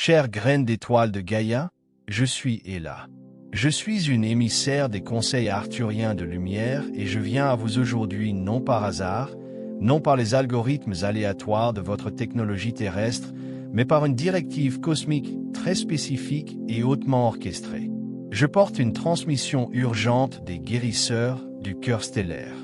Chère graine d'étoile de Gaïa, je suis Ella. Je suis une émissaire des conseils arthuriens de lumière et je viens à vous aujourd'hui non par hasard, non par les algorithmes aléatoires de votre technologie terrestre, mais par une directive cosmique très spécifique et hautement orchestrée. Je porte une transmission urgente des guérisseurs du cœur stellaire.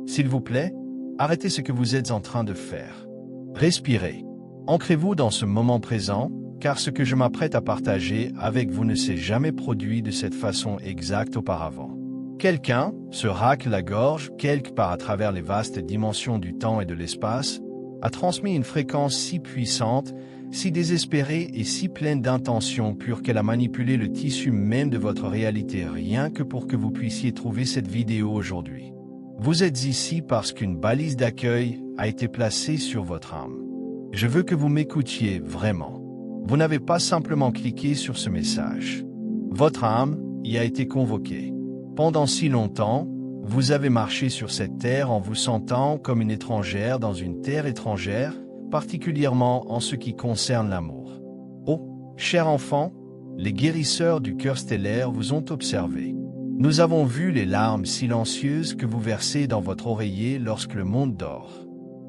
S'il vous plaît, arrêtez ce que vous êtes en train de faire. Respirez. Ancrez-vous dans ce moment présent, car ce que je m'apprête à partager avec vous ne s'est jamais produit de cette façon exacte auparavant. Quelqu'un se racle la gorge quelque part à travers les vastes dimensions du temps et de l'espace, a transmis une fréquence si puissante, si désespérée et si pleine d'intentions pures qu'elle a manipulé le tissu même de votre réalité rien que pour que vous puissiez trouver cette vidéo aujourd'hui. Vous êtes ici parce qu'une balise d'accueil a été placée sur votre âme. Je veux que vous m'écoutiez vraiment. Vous n'avez pas simplement cliqué sur ce message. Votre âme y a été convoquée. Pendant si longtemps, vous avez marché sur cette terre en vous sentant comme une étrangère dans une terre étrangère, particulièrement en ce qui concerne l'amour. Oh, cher enfant, les guérisseurs du cœur stellaire vous ont observé. Nous avons vu les larmes silencieuses que vous versez dans votre oreiller lorsque le monde dort.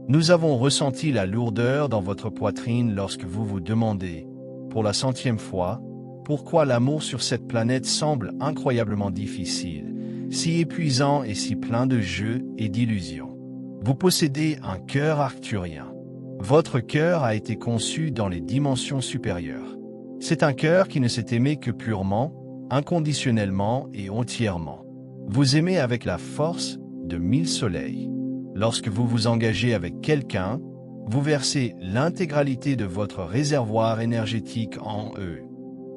Nous avons ressenti la lourdeur dans votre poitrine lorsque vous vous demandez, pour la 100e fois, pourquoi l'amour sur cette planète semble incroyablement difficile, si épuisant et si plein de jeux et d'illusions. Vous possédez un cœur arcturien. Votre cœur a été conçu dans les dimensions supérieures. C'est un cœur qui ne s'est aimé que purement, inconditionnellement et entièrement. Vous aimez avec la force de 1000 soleils. Lorsque vous vous engagez avec quelqu'un, vous versez l'intégralité de votre réservoir énergétique en eux.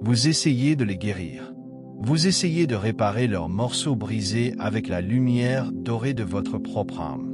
Vous essayez de les guérir. Vous essayez de réparer leurs morceaux brisés avec la lumière dorée de votre propre âme.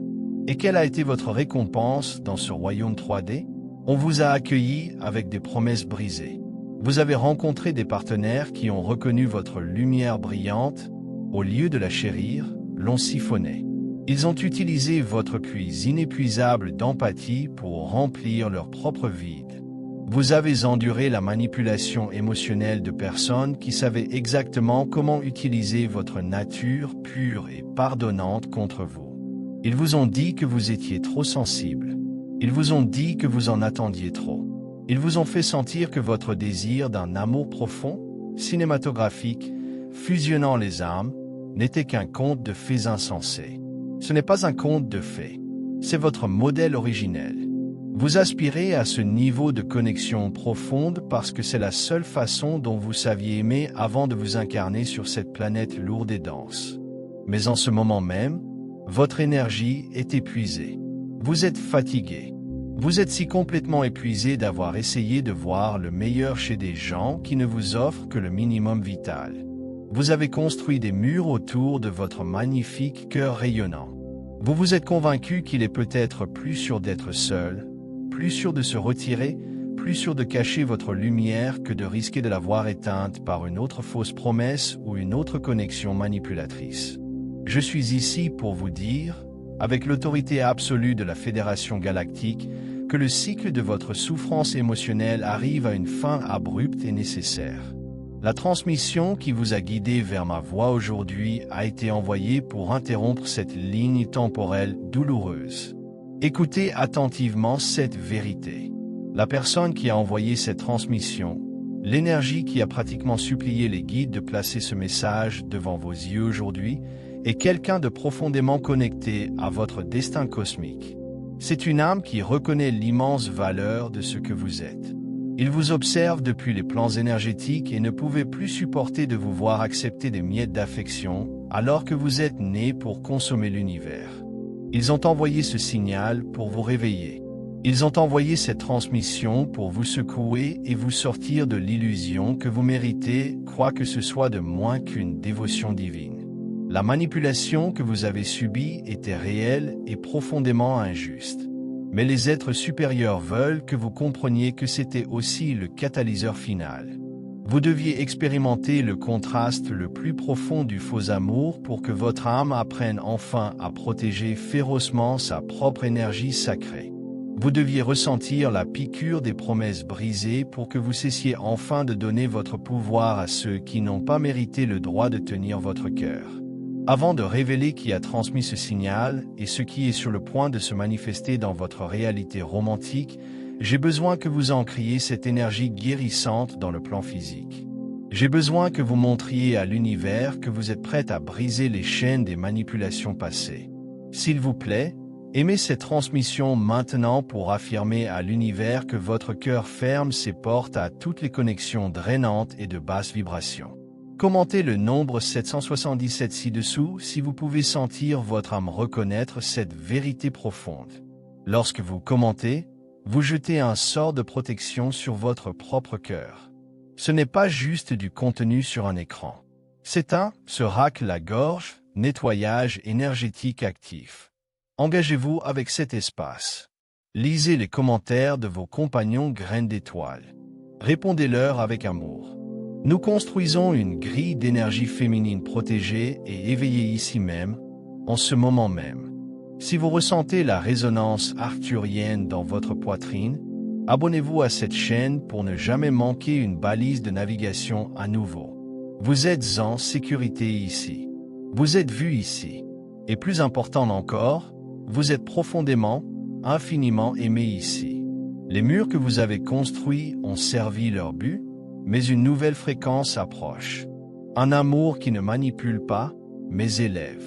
Et quelle a été votre récompense dans ce royaume 3D? On vous a accueilli avec des promesses brisées. Vous avez rencontré des partenaires qui ont reconnu votre lumière brillante, au lieu de la chérir, l'ont siphonnée. Ils ont utilisé votre puits inépuisable d'empathie pour remplir leur propre vide. Vous avez enduré la manipulation émotionnelle de personnes qui savaient exactement comment utiliser votre nature pure et pardonnante contre vous. Ils vous ont dit que vous étiez trop sensible. Ils vous ont dit que vous en attendiez trop. Ils vous ont fait sentir que votre désir d'un amour profond, cinématographique, fusionnant les âmes, n'était qu'un conte de fées insensés. Ce n'est pas un conte de fées. C'est votre modèle originel. Vous aspirez à ce niveau de connexion profonde parce que c'est la seule façon dont vous saviez aimer avant de vous incarner sur cette planète lourde et dense. Mais en ce moment même, votre énergie est épuisée. Vous êtes fatigué. Vous êtes si complètement épuisé d'avoir essayé de voir le meilleur chez des gens qui ne vous offrent que le minimum vital. Vous avez construit des murs autour de votre magnifique cœur rayonnant. Vous vous êtes convaincu qu'il est peut-être plus sûr d'être seul, plus sûr de se retirer, plus sûr de cacher votre lumière que de risquer de la voir éteinte par une autre fausse promesse ou une autre connexion manipulatrice. Je suis ici pour vous dire, avec l'autorité absolue de la Fédération Galactique, que le cycle de votre souffrance émotionnelle arrive à une fin abrupte et nécessaire. La transmission qui vous a guidé vers ma voix aujourd'hui a été envoyée pour interrompre cette ligne temporelle douloureuse. Écoutez attentivement cette vérité. La personne qui a envoyé cette transmission, l'énergie qui a pratiquement supplié les guides de placer ce message devant vos yeux aujourd'hui, est quelqu'un de profondément connecté à votre destin cosmique. C'est une âme qui reconnaît l'immense valeur de ce que vous êtes. Il vous observe depuis les plans énergétiques et ne pouvait plus supporter de vous voir accepter des miettes d'affection alors que vous êtes né pour consommer l'univers. Ils ont envoyé ce signal pour vous réveiller. Ils ont envoyé cette transmission pour vous secouer et vous sortir de l'illusion que vous méritez, quoi que ce soit de moins qu'une dévotion divine. La manipulation que vous avez subie était réelle et profondément injuste. Mais les êtres supérieurs veulent que vous compreniez que c'était aussi le catalyseur final. Vous deviez expérimenter le contraste le plus profond du faux amour pour que votre âme apprenne enfin à protéger férocement sa propre énergie sacrée. Vous deviez ressentir la piqûre des promesses brisées pour que vous cessiez enfin de donner votre pouvoir à ceux qui n'ont pas mérité le droit de tenir votre cœur. Avant de révéler qui a transmis ce signal et ce qui est sur le point de se manifester dans votre réalité romantique, j'ai besoin que vous ancriez cette énergie guérissante dans le plan physique. J'ai besoin que vous montriez à l'univers que vous êtes prête à briser les chaînes des manipulations passées. S'il vous plaît, aimez cette transmission maintenant pour affirmer à l'univers que votre cœur ferme ses portes à toutes les connexions drainantes et de basse vibration. Commentez le nombre 777 ci-dessous si vous pouvez sentir votre âme reconnaître cette vérité profonde. Lorsque vous commentez, vous jetez un sort de protection sur votre propre cœur. Ce n'est pas juste du contenu sur un écran. C'est un « se racle la gorge » nettoyage énergétique actif. Engagez-vous avec cet espace. Lisez les commentaires de vos compagnons graines d'étoiles. Répondez-leur avec amour. Nous construisons une grille d'énergie féminine protégée et éveillée ici même, en ce moment même. Si vous ressentez la résonance arthurienne dans votre poitrine, abonnez-vous à cette chaîne pour ne jamais manquer une balise de navigation à nouveau. Vous êtes en sécurité ici. Vous êtes vu ici. Et plus important encore, vous êtes profondément, infiniment aimé ici. Les murs que vous avez construits ont servi leur but, mais une nouvelle fréquence approche. Un amour qui ne manipule pas, mais élève.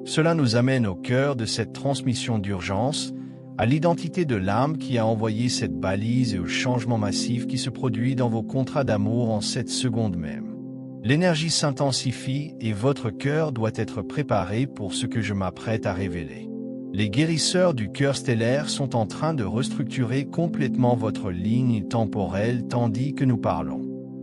Cela nous amène au cœur de cette transmission d'urgence, à l'identité de l'âme qui a envoyé cette balise et au changement massif qui se produit dans vos contrats d'amour en cette seconde même. L'énergie s'intensifie et votre cœur doit être préparé pour ce que je m'apprête à révéler. Les guérisseurs du cœur stellaire sont en train de restructurer complètement votre ligne temporelle tandis que nous parlons.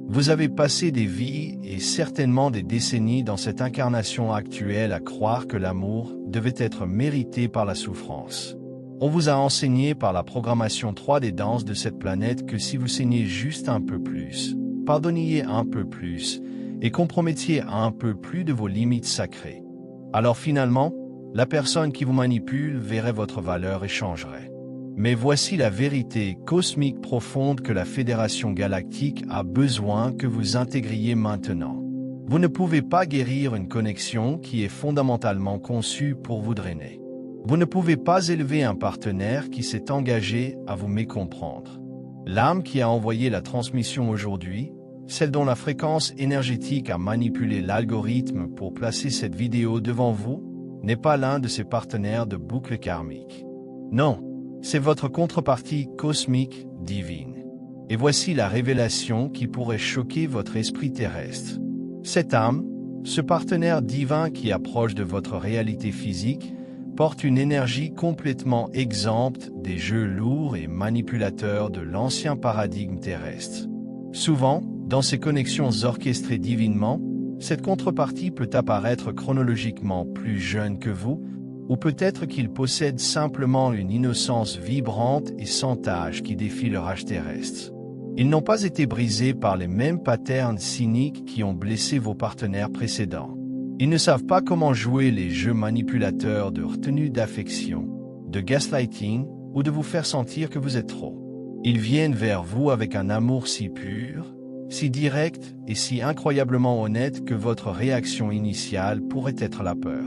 Vous avez passé des vies et certainement des décennies dans cette incarnation actuelle à croire que l'amour devait être mérité par la souffrance. On vous a enseigné par la programmation 3 des danses de cette planète que si vous saignez juste un peu plus, pardonniez un peu plus et compromettiez un peu plus de vos limites sacrées, alors finalement, la personne qui vous manipule verrait votre valeur et changerait. Mais voici la vérité cosmique profonde que la Fédération Galactique a besoin que vous intégriez maintenant. Vous ne pouvez pas guérir une connexion qui est fondamentalement conçue pour vous drainer. Vous ne pouvez pas élever un partenaire qui s'est engagé à vous mécomprendre. L'âme qui a envoyé la transmission aujourd'hui, celle dont la fréquence énergétique a manipulé l'algorithme pour placer cette vidéo devant vous, n'est pas l'un de ses partenaires de boucle karmique. Non. C'est votre contrepartie cosmique divine. Et voici la révélation qui pourrait choquer votre esprit terrestre. Cette âme, ce partenaire divin qui approche de votre réalité physique, porte une énergie complètement exempte des jeux lourds et manipulateurs de l'ancien paradigme terrestre. Souvent, dans ces connexions orchestrées divinement, cette contrepartie peut apparaître chronologiquement plus jeune que vous, ou peut-être qu'il possède simplement une innocence vibrante et sans tache qui défie leur âge terrestre. Ils n'ont pas été brisés par les mêmes patterns cyniques qui ont blessé vos partenaires précédents. Ils ne savent pas comment jouer les jeux manipulateurs de retenue d'affection, de gaslighting ou de vous faire sentir que vous êtes trop. Ils viennent vers vous avec un amour si pur, si direct et si incroyablement honnête que votre réaction initiale pourrait être la peur.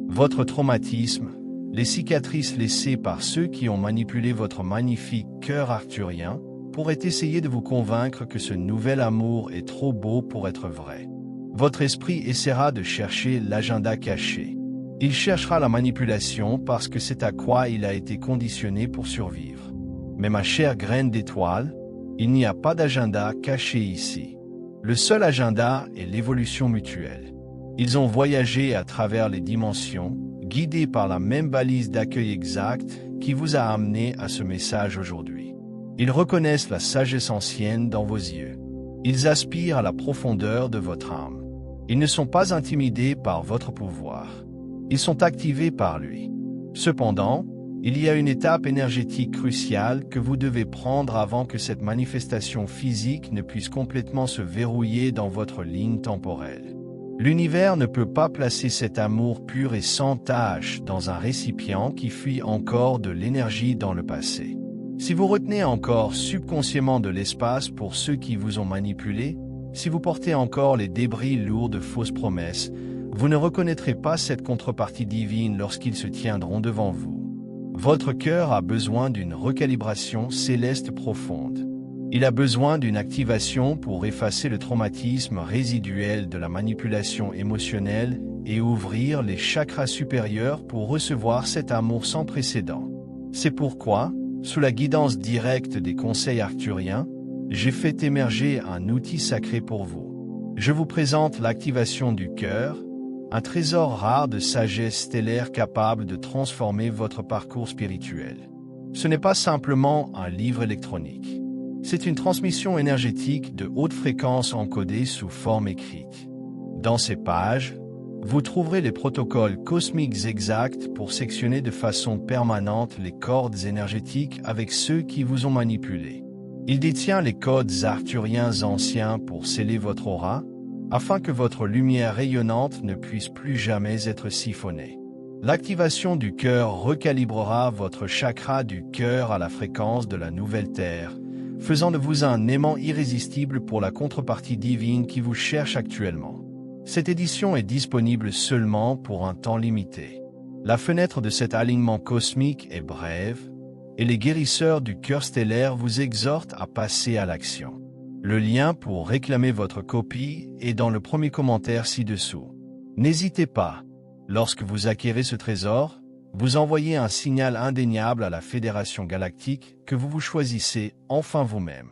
Votre traumatisme, les cicatrices laissées par ceux qui ont manipulé votre magnifique cœur arthurien, pourraient essayer de vous convaincre que ce nouvel amour est trop beau pour être vrai. Votre esprit essaiera de chercher l'agenda caché. Il cherchera la manipulation parce que c'est à quoi il a été conditionné pour survivre. Mais ma chère graine d'étoile, il n'y a pas d'agenda caché ici. Le seul agenda est l'évolution mutuelle. Ils ont voyagé à travers les dimensions, guidés par la même balise d'accueil exacte qui vous a amené à ce message aujourd'hui. Ils reconnaissent la sagesse ancienne dans vos yeux. Ils aspirent à la profondeur de votre âme. Ils ne sont pas intimidés par votre pouvoir. Ils sont activés par lui. Cependant, il y a une étape énergétique cruciale que vous devez prendre avant que cette manifestation physique ne puisse complètement se verrouiller dans votre ligne temporelle. L'univers ne peut pas placer cet amour pur et sans tache dans un récipient qui fuit encore de l'énergie dans le passé. Si vous retenez encore subconsciemment de l'espace pour ceux qui vous ont manipulé, si vous portez encore les débris lourds de fausses promesses, vous ne reconnaîtrez pas cette contrepartie divine lorsqu'ils se tiendront devant vous. Votre cœur a besoin d'une recalibration céleste profonde. Il a besoin d'une activation pour effacer le traumatisme résiduel de la manipulation émotionnelle et ouvrir les chakras supérieurs pour recevoir cet amour sans précédent. C'est pourquoi, sous la guidance directe des conseils arthuriens, j'ai fait émerger un outil sacré pour vous. Je vous présente l'activation du cœur, un trésor rare de sagesse stellaire capable de transformer votre parcours spirituel. Ce n'est pas simplement un livre électronique. C'est une transmission énergétique de haute fréquence encodée sous forme écrite. Dans ces pages, vous trouverez les protocoles cosmiques exacts pour sectionner de façon permanente les cordes énergétiques avec ceux qui vous ont manipulé. Il détient les codes arthuriens anciens pour sceller votre aura, afin que votre lumière rayonnante ne puisse plus jamais être siphonnée. L'activation du cœur recalibrera votre chakra du cœur à la fréquence de la nouvelle Terre, faisant de vous un aimant irrésistible pour la contrepartie divine qui vous cherche actuellement. Cette édition est disponible seulement pour un temps limité. La fenêtre de cet alignement cosmique est brève, et les guérisseurs du cœur stellaire vous exhortent à passer à l'action. Le lien pour réclamer votre copie est dans le premier commentaire ci-dessous. N'hésitez pas, lorsque vous acquérez ce trésor, vous envoyez un signal indéniable à la Fédération Galactique que vous vous choisissez enfin vous-même.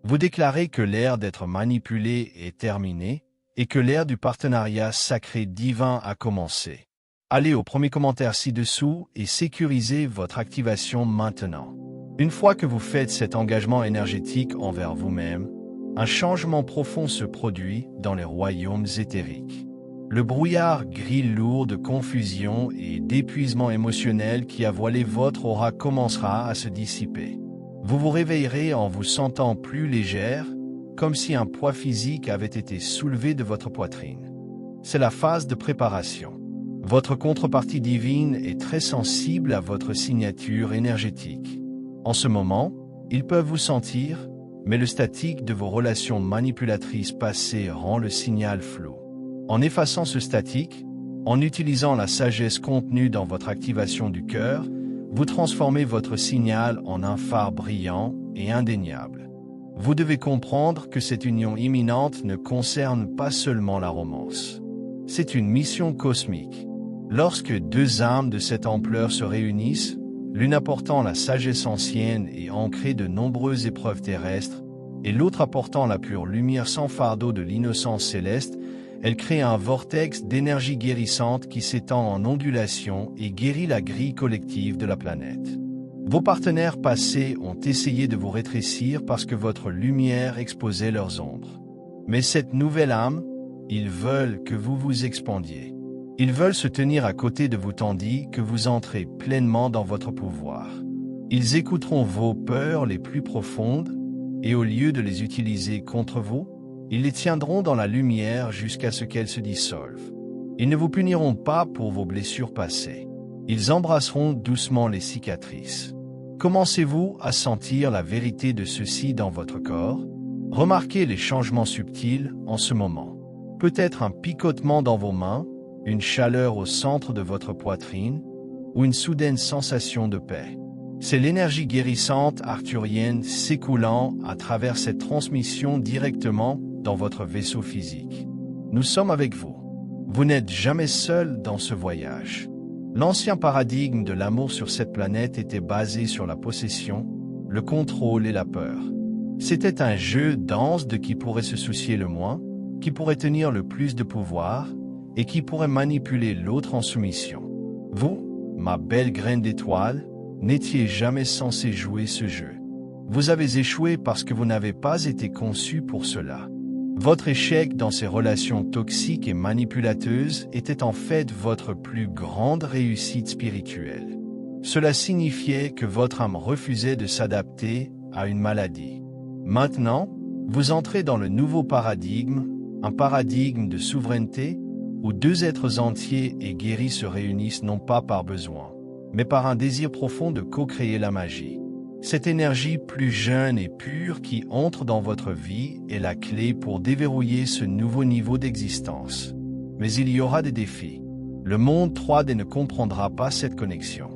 Vous déclarez que l'ère d'être manipulé est terminée et que l'ère du partenariat sacré divin a commencé. Allez au premier commentaire ci-dessous et sécurisez votre activation maintenant. Une fois que vous faites cet engagement énergétique envers vous-même, un changement profond se produit dans les royaumes éthériques. Le brouillard gris lourd de confusion et d'épuisement émotionnel qui a voilé votre aura commencera à se dissiper. Vous vous réveillerez en vous sentant plus légère, comme si un poids physique avait été soulevé de votre poitrine. C'est la phase de préparation. Votre contrepartie divine est très sensible à votre signature énergétique. En ce moment, ils peuvent vous sentir, mais le statique de vos relations manipulatrices passées rend le signal flou. En effaçant ce statique, en utilisant la sagesse contenue dans votre activation du cœur, vous transformez votre signal en un phare brillant et indéniable. Vous devez comprendre que cette union imminente ne concerne pas seulement la romance. C'est une mission cosmique. Lorsque deux âmes de cette ampleur se réunissent, l'une apportant la sagesse ancienne et ancrée de nombreuses épreuves terrestres, et l'autre apportant la pure lumière sans fardeau de l'innocence céleste, elle crée un vortex d'énergie guérissante qui s'étend en ondulation et guérit la grille collective de la planète. Vos partenaires passés ont essayé de vous rétrécir parce que votre lumière exposait leurs ombres. Mais cette nouvelle âme, ils veulent que vous vous expandiez. Ils veulent se tenir à côté de vous tandis que vous entrez pleinement dans votre pouvoir. Ils écouteront vos peurs les plus profondes et au lieu de les utiliser contre vous, ils les tiendront dans la lumière jusqu'à ce qu'elles se dissolvent. Ils ne vous puniront pas pour vos blessures passées. Ils embrasseront doucement les cicatrices. Commencez-vous à sentir la vérité de ceci dans votre corps? Remarquez les changements subtils en ce moment. Peut-être un picotement dans vos mains, une chaleur au centre de votre poitrine, ou une soudaine sensation de paix. C'est l'énergie guérissante arthurienne s'écoulant à travers cette transmission directement dans votre vaisseau physique. Nous sommes avec vous. Vous n'êtes jamais seul dans ce voyage. L'ancien paradigme de l'amour sur cette planète était basé sur la possession, le contrôle et la peur. C'était un jeu dense de qui pourrait se soucier le moins, qui pourrait tenir le plus de pouvoir, et qui pourrait manipuler l'autre en soumission. Vous, ma belle graine d'étoile, n'étiez jamais censé jouer ce jeu. Vous avez échoué parce que vous n'avez pas été conçu pour cela. Votre échec dans ces relations toxiques et manipulateuses était en fait votre plus grande réussite spirituelle. Cela signifiait que votre âme refusait de s'adapter à une maladie. Maintenant, vous entrez dans le nouveau paradigme, un paradigme de souveraineté, où deux êtres entiers et guéris se réunissent non pas par besoin, mais par un désir profond de co-créer la magie. Cette énergie plus jeune et pure qui entre dans votre vie est la clé pour déverrouiller ce nouveau niveau d'existence. Mais il y aura des défis. Le monde 3D ne comprendra pas cette connexion.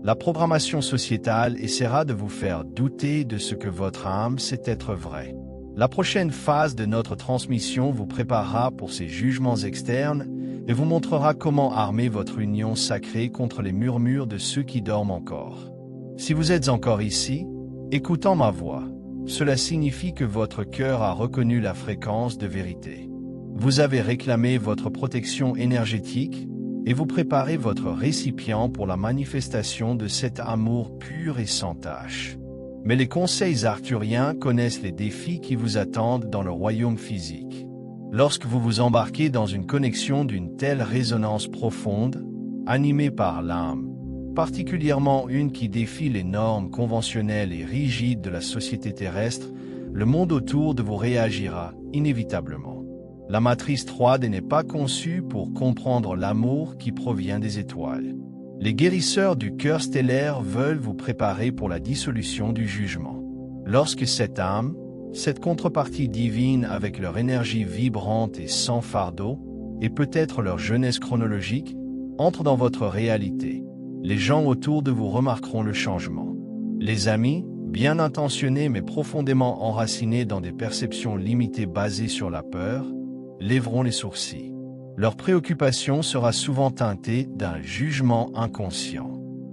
La programmation sociétale essaiera de vous faire douter de ce que votre âme sait être vrai. La prochaine phase de notre transmission vous préparera pour ces jugements externes et vous montrera comment armer votre union sacrée contre les murmures de ceux qui dorment encore. Si vous êtes encore ici, écoutant ma voix, cela signifie que votre cœur a reconnu la fréquence de vérité. Vous avez réclamé votre protection énergétique et vous préparez votre récipient pour la manifestation de cet amour pur et sans tache. Mais les conseils arthuriens connaissent les défis qui vous attendent dans le royaume physique. Lorsque vous vous embarquez dans une connexion d'une telle résonance profonde, animée par l'âme, particulièrement une qui défie les normes conventionnelles et rigides de la société terrestre, le monde autour de vous réagira inévitablement. La matrice 3D n'est pas conçue pour comprendre l'amour qui provient des étoiles. Les guérisseurs du cœur stellaire veulent vous préparer pour la dissolution du jugement. Lorsque cette âme, cette contrepartie divine avec leur énergie vibrante et sans fardeau, et peut-être leur jeunesse chronologique, entre dans votre réalité, les gens autour de vous remarqueront le changement. Les amis, bien intentionnés mais profondément enracinés dans des perceptions limitées basées sur la peur, lèveront les sourcils. Leur préoccupation sera souvent teintée d'un jugement inconscient.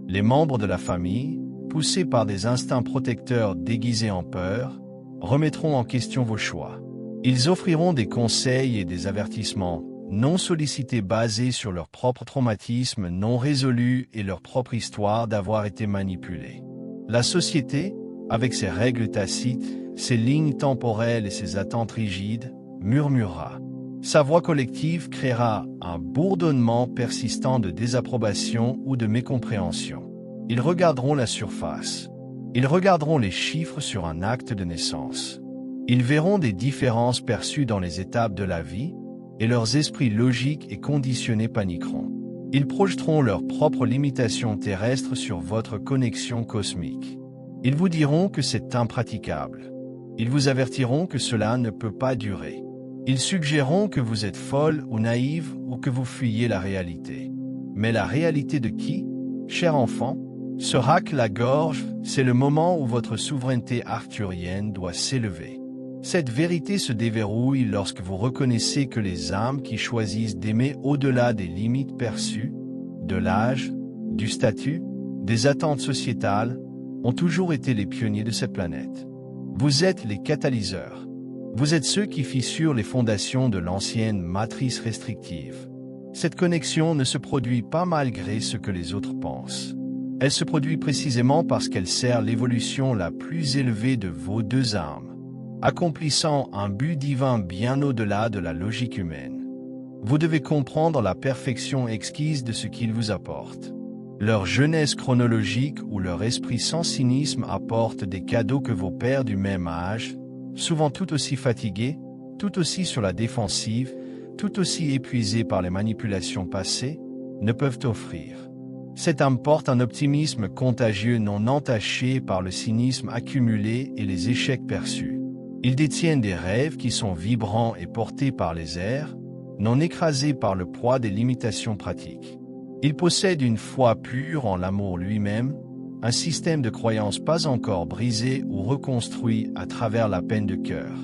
Les membres de la famille, poussés par des instincts protecteurs déguisés en peur, remettront en question vos choix. Ils offriront des conseils et des avertissements non sollicités basés sur leur propre traumatisme non résolu et leur propre histoire d'avoir été manipulés. La société, avec ses règles tacites, ses lignes temporelles et ses attentes rigides, murmurera. Sa voix collective créera un bourdonnement persistant de désapprobation ou de mécompréhension. Ils regarderont la surface. Ils regarderont les chiffres sur un acte de naissance. Ils verront des différences perçues dans les étapes de la vie, et leurs esprits logiques et conditionnés paniqueront. Ils projeteront leurs propres limitations terrestres sur votre connexion cosmique. Ils vous diront que c'est impraticable. Ils vous avertiront que cela ne peut pas durer. Ils suggéreront que vous êtes folle ou naïve ou que vous fuyez la réalité. Mais la réalité de qui, cher enfant, se racle la gorge, c'est le moment où votre souveraineté arthurienne doit s'élever. Cette vérité se déverrouille lorsque vous reconnaissez que les âmes qui choisissent d'aimer au-delà des limites perçues, de l'âge, du statut, des attentes sociétales, ont toujours été les pionniers de cette planète. Vous êtes les catalyseurs. Vous êtes ceux qui fissurent les fondations de l'ancienne matrice restrictive. Cette connexion ne se produit pas malgré ce que les autres pensent. Elle se produit précisément parce qu'elle sert l'évolution la plus élevée de vos deux âmes, accomplissant un but divin bien au-delà de la logique humaine. Vous devez comprendre la perfection exquise de ce qu'ils vous apportent. Leur jeunesse chronologique ou leur esprit sans cynisme apportent des cadeaux que vos pères du même âge, souvent tout aussi fatigués, tout aussi sur la défensive, tout aussi épuisés par les manipulations passées, ne peuvent offrir. Cette âme porte un optimisme contagieux non entaché par le cynisme accumulé et les échecs perçus. Ils détiennent des rêves qui sont vibrants et portés par les airs, non écrasés par le poids des limitations pratiques. Ils possèdent une foi pure en l'amour lui-même, un système de croyances pas encore brisé ou reconstruit à travers la peine de cœur.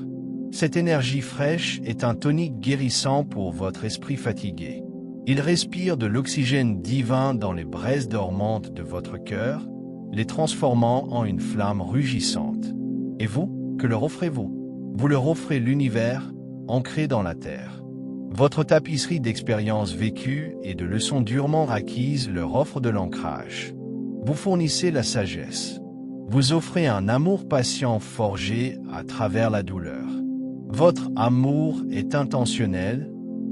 Cette énergie fraîche est un tonique guérissant pour votre esprit fatigué. Il respire de l'oxygène divin dans les braises dormantes de votre cœur, les transformant en une flamme rugissante. Et vous, que leur offrez-vous? Vous leur offrez l'univers, ancré dans la terre. Votre tapisserie d'expériences vécues et de leçons durement acquises leur offre de l'ancrage. Vous fournissez la sagesse. Vous offrez un amour patient forgé à travers la douleur. Votre amour est intentionnel,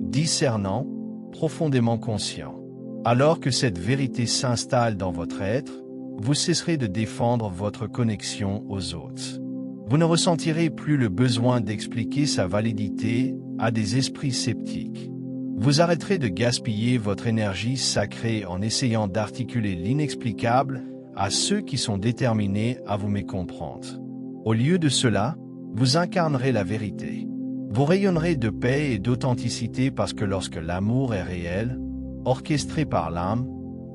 discernant, profondément conscient. Alors que cette vérité s'installe dans votre être, vous cesserez de défendre votre connexion aux autres. Vous ne ressentirez plus le besoin d'expliquer sa validité à des esprits sceptiques. Vous arrêterez de gaspiller votre énergie sacrée en essayant d'articuler l'inexplicable à ceux qui sont déterminés à vous mécomprendre. Au lieu de cela, vous incarnerez la vérité. Vous rayonnerez de paix et d'authenticité parce que lorsque l'amour est réel, orchestré par l'âme,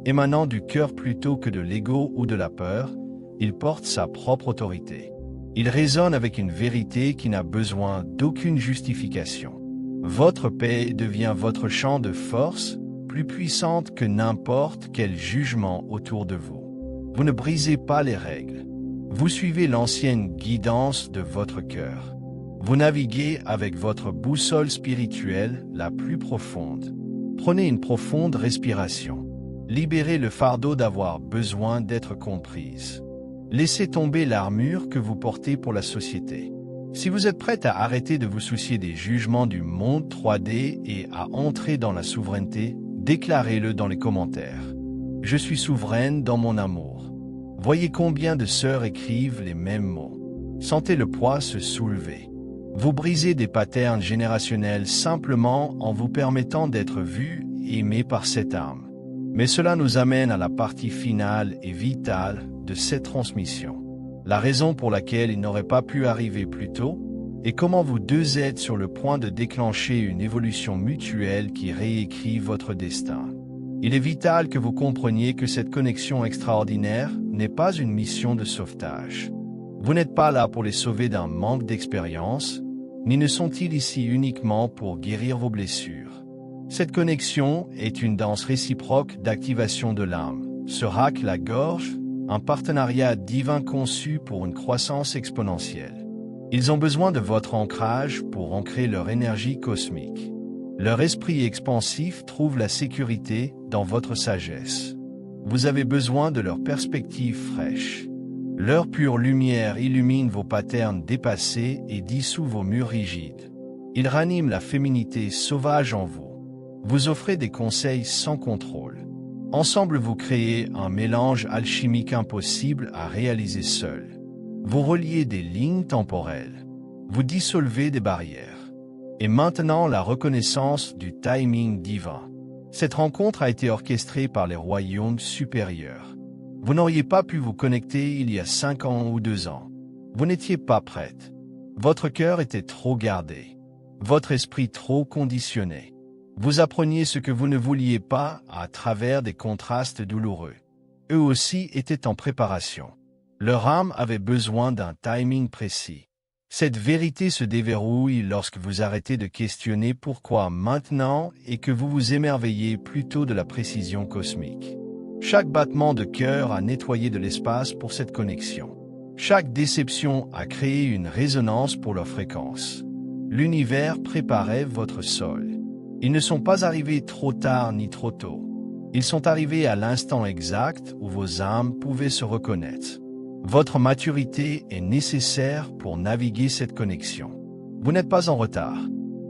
émanant du cœur plutôt que de l'ego ou de la peur, il porte sa propre autorité. Il résonne avec une vérité qui n'a besoin d'aucune justification. Votre paix devient votre champ de force, plus puissante que n'importe quel jugement autour de vous. Vous ne brisez pas les règles. Vous suivez l'ancienne guidance de votre cœur. Vous naviguez avec votre boussole spirituelle la plus profonde. Prenez une profonde respiration. Libérez le fardeau d'avoir besoin d'être comprise. Laissez tomber l'armure que vous portez pour la société. Si vous êtes prête à arrêter de vous soucier des jugements du monde 3D et à entrer dans la souveraineté, déclarez-le dans les commentaires. Je suis souveraine dans mon amour. Voyez combien de sœurs écrivent les mêmes mots. Sentez le poids se soulever. Vous brisez des patterns générationnels simplement en vous permettant d'être vu et aimé par cette âme. Mais cela nous amène à la partie finale et vitale de cette transmission. La raison pour laquelle il n'aurait pas pu arriver plus tôt, et comment vous deux êtes sur le point de déclencher une évolution mutuelle qui réécrit votre destin. Il est vital que vous compreniez que cette connexion extraordinaire n'est pas une mission de sauvetage. Vous n'êtes pas là pour les sauver d'un manque d'expérience, ni ne sont-ils ici uniquement pour guérir vos blessures. Cette connexion est une danse réciproque d'activation de l'âme. Se racle la gorge, un partenariat divin conçu pour une croissance exponentielle. Ils ont besoin de votre ancrage pour ancrer leur énergie cosmique. Leur esprit expansif trouve la sécurité dans votre sagesse. Vous avez besoin de leur perspective fraîche. Leur pure lumière illumine vos patterns dépassés et dissout vos murs rigides. Ils raniment la féminité sauvage en vous. Vous offrez des conseils sans contrôle. Ensemble, vous créez un mélange alchimique impossible à réaliser seul. Vous reliez des lignes temporelles. Vous dissolvez des barrières. Et maintenant, la reconnaissance du timing divin. Cette rencontre a été orchestrée par les royaumes supérieurs. Vous n'auriez pas pu vous connecter il y a 5 ans ou 2 ans. Vous n'étiez pas prête. Votre cœur était trop gardé. Votre esprit trop conditionné. Vous appreniez ce que vous ne vouliez pas à travers des contrastes douloureux. Eux aussi étaient en préparation. Leur âme avait besoin d'un timing précis. Cette vérité se déverrouille lorsque vous arrêtez de questionner pourquoi maintenant et que vous vous émerveillez plutôt de la précision cosmique. Chaque battement de cœur a nettoyé de l'espace pour cette connexion. Chaque déception a créé une résonance pour leur fréquence. L'univers préparait votre sol. Ils ne sont pas arrivés trop tard ni trop tôt. Ils sont arrivés à l'instant exact où vos âmes pouvaient se reconnaître. Votre maturité est nécessaire pour naviguer cette connexion. Vous n'êtes pas en retard.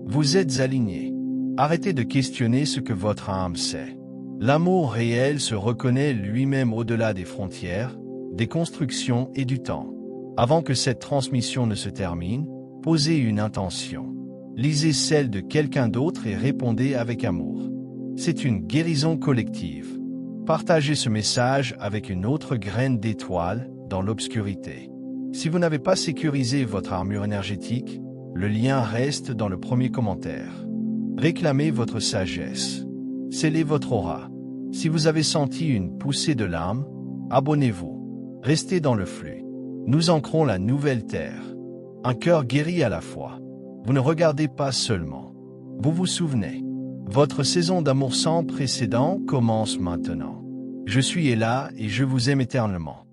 Vous êtes alignés. Arrêtez de questionner ce que votre âme sait. L'amour réel se reconnaît lui-même au-delà des frontières, des constructions et du temps. Avant que cette transmission ne se termine, posez une intention. Lisez celle de quelqu'un d'autre et répondez avec amour. C'est une guérison collective. Partagez ce message avec une autre graine d'étoile dans l'obscurité. Si vous n'avez pas sécurisé votre armure énergétique, le lien reste dans le premier commentaire. Réclamez votre sagesse. Scellez votre aura. Si vous avez senti une poussée de l'âme, abonnez-vous. Restez dans le flux. Nous ancrons la nouvelle terre. Un cœur guéri à la fois. Vous ne regardez pas seulement. Vous vous souvenez. Votre saison d'amour sans précédent commence maintenant. Je suis là et je vous aime éternellement.